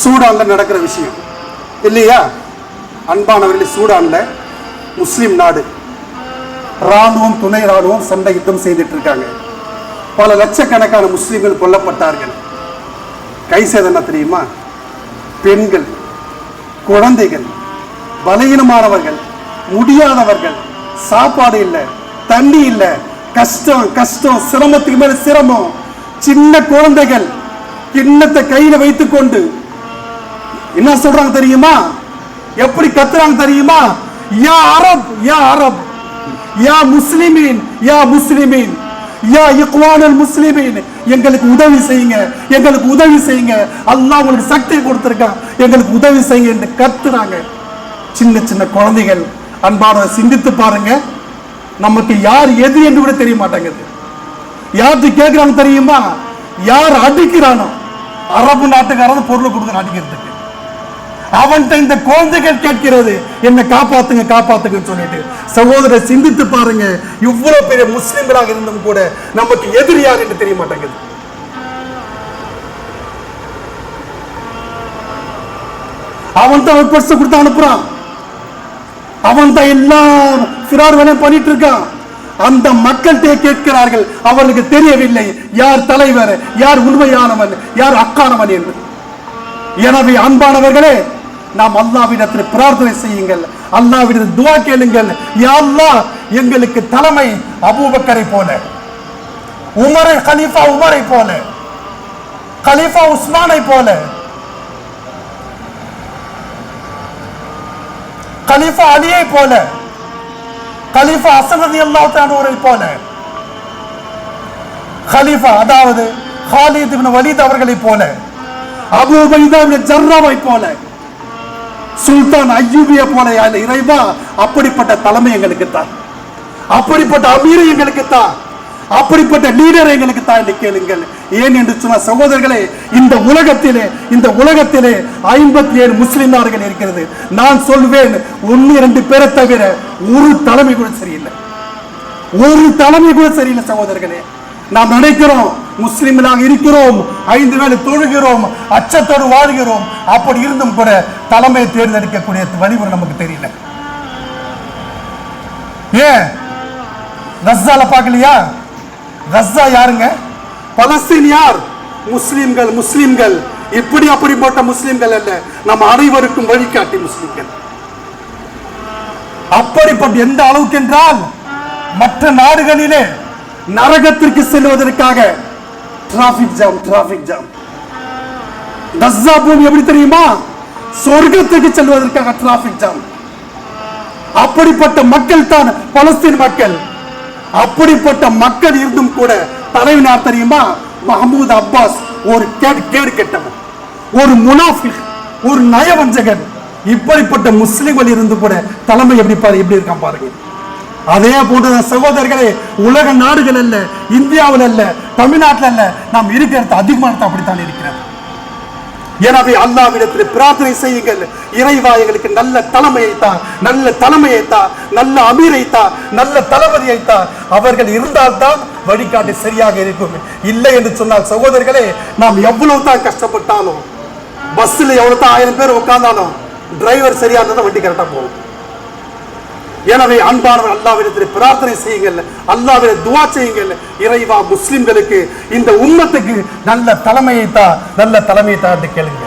சூடான்ல நடக்கிற விஷயம் இல்லையா அன்பானவர்களே? சூடான்ல முஸ்லிம் நாடு, ராணுவம் துணை ராணுவம் சண்டை யுத்தம் செய்துட்டு இருக்காங்க. பல லட்சக்கணக்கான முஸ்லிம்கள் கொல்லப்பட்டார்கள். கை சேதம் தெரியுமா? பெண்கள், குழந்தைகள், பலகீனமானவர்கள், முடியாதவர்கள், சாப்பாடு இல்லை, தண்ணி இல்லை, கஷ்டம் கஷ்டம், சிரமத்துக்கு மேல சிரமம். சின்ன குழந்தைகள் கிண்ணத்தை கையில வைத்துக் கொண்டு என்ன சொல்றாங்க தெரியுமா? எப்படி கத்துறாங்க தெரியுமா? யா அரப், யா அரப், யா முஸ்லிமீன், யா முஸ்லிமீன், யா இக்வானல் முஸ்லிமீன், எங்களுக்கு உதவி செய்யுங்க, எங்களுக்கு உதவி செய்யுங்க, அல்லாஹ் உங்களுக்கு சக்தியை கொடுத்திருக்கான், எங்களுக்கு உதவி செய்யுங்க என்று கத்துறாங்க. சின்ன சின்ன குழந்தைகள். அன்பான சிந்தித்து பாருங்க, நமக்கு யார் எது என்று கூட தெரிய மாட்டாங்க. யார்கிட்ட கேட்கிறாங்க தெரியுமா? யார் அடிக்கிறானோ அரபு நாட்டுக்காரன் பொருளை கொடுத்து அடிக்கிறதுக்கு அவன்கிட்ட இந்த குழந்தைகள் கேட்கிறது, என்ன காப்பாத்துங்க காப்பாத்துங்கன்னு சொல்லிட்டு. சகோதரர் சிந்தித்து பாருங்க, இவ்வளவு பெரிய முஸ்லிம்களாக இருந்தும் கூட நமக்கு எதிரி யார் என்று தெரிய மாட்டேங்குது. அவன் தான் பர்ஸ் கொடுத்து அனுப்புறான், அவன் தான் எல்லாம் ஃபிரார் வேலை பண்ணிட்டு இருக்கான். அந்த மக்கள்கிட்ட கேட்கிறார்கள், அவர்களுக்கு தெரியவில்லை யார் தலைவர், யார் உண்மையானவன், யார் அக்கானவன் என்று. எனவே அன்பானவர்களே, நாம் அல்லாஹ்விடத்தில் பிரார்த்தனை செய்யுங்கள், அல்லாஹ்விடத்தில் துஆ கேளுங்கள். யா அல்லாஹ், எங்களுக்கு தலைமை அபூபக்கரை போல, உமரை கலீஃபா உமரை போல, கலீஃபா உஸ்மானை போல, கலீஃபா அலியை போல, கலீஃபா ஹஸன் ரலியல்லாஹு தஆலா அவரை போல, கலீஃபா அதாவது காலித் இப்னு வலீத் அவர்களை போல, அபூ உபைதா இப்னு ஜர்ராவை போல, சுல்தான் அய்யூபியை போல இறைவா அப்படிப்பட்ட தலைமை எங்களுக்கு தான், அப்படிப்பட்ட அமீரை எங்களுக்கு தான், அப்படிப்பட்ட லீடரை எங்களுக்கு தான் என்று கேளுங்கள். ஏன் என்று சொன்ன சகோதரர்களே, இந்த உலகத்திலே 57 முஸ்லிம் நாடுகள் இருக்கிறது. நான் சொல்வேன், 1-2 பேரை தவிர ஒரு தலைமை கூட சரியில்லை, ஒரு தலைமை கூட சரியில்லை. சகோதரர்களே, நாம் நினைக்கிறோம் முஸ்லிம்களாக இருக்கிறோம், 5 வேளை தொழுகிறோம், அச்சத்தோடு வாழ்கிறோம். அப்படி இருந்தும் கூட தலைமையை தேர்ந்தெடுக்கக்கூடிய வழிமுறை நமக்கு தெரியல. ஏன் கஸ்ஸால பார்க்கலையா? கஸ்ஸா யாருங்க? பலஸ்தீன் யார்? முஸ்லிம்கள். முஸ்லிம்கள் இப்படி அப்படிப்பட்ட முஸ்லிம்கள் அல்ல, நம்ம அனைவருக்கும் வழிகாட்டி முஸ்லிம்கள். அப்படிப்பட்ட எந்த அளவுக்கு என்றால், மற்ற நாடுகளிலே நரகத்திற்கு செல்வதற்காக traffic jam, traffic jam. Gaza பூமி எப்படி தெரியுமா? சொர்க்கத்துக்கு செல்வதற்காக டிராபிக் ஜாம். அப்படிப்பட்ட மக்கள் தான் பலஸ்தீன் மக்கள். அப்படிப்பட்ட மக்கள் இருந்தும் கூட தலைவனார் தெரியுமா? மஹமூத் அப்பாஸ். ஒரு கேடு கெட்டவன், ஒரு முனாஃபிக், ஒரு நயவஞ்சகன். இப்படிப்பட்ட முஸ்லிம்கள் இருந்து கூட தலைமை எப்படி இருக்கான் பாருங்க. அதே போன்ற சகோதரர்களே, உலக நாடுகள் அல்ல, இந்தியாவில் அல்ல, தமிழ்நாட்டில் அல்ல, நாம் இருக்கிறது அதிகமான அப்படித்தான் இருக்கிறது. எனவே அல்லாஹ்விடத்தில் பிரார்த்தனை செய்யுங்கள், இறைவா எங்களுக்கு நல்ல தலைமையை தான், நல்ல தலைமையை தான், நல்ல அமீரை தான், நல்ல தளபதியை தான். அவர்கள் இருந்தால்தான் வழிகாட்டி சரியாக இருக்கும். இல்லை என்று சொன்னால் சகோதரர்களே, நாம் எவ்வளவு தான் கஷ்டப்பட்டாலும், பஸ்ஸில் எவ்வளவு தான் 1000 பேர் உட்கார்ந்தாலும் டிரைவர் சரியா இருந்தால் வண்டி கரெக்டாக போகும். எனவே அன்பானவர், அல்லாஹ்விடத்தில் பிரார்த்தனை செய்யுங்கள், அல்லாஹ்விடம் துஆ செய்யுங்கள். இறைவா முஸ்லிம்களுக்கு, இந்த உம்மத்துக்கு நல்ல தலைமையை தா, நல்ல தலைமையை தான் கேளுங்க.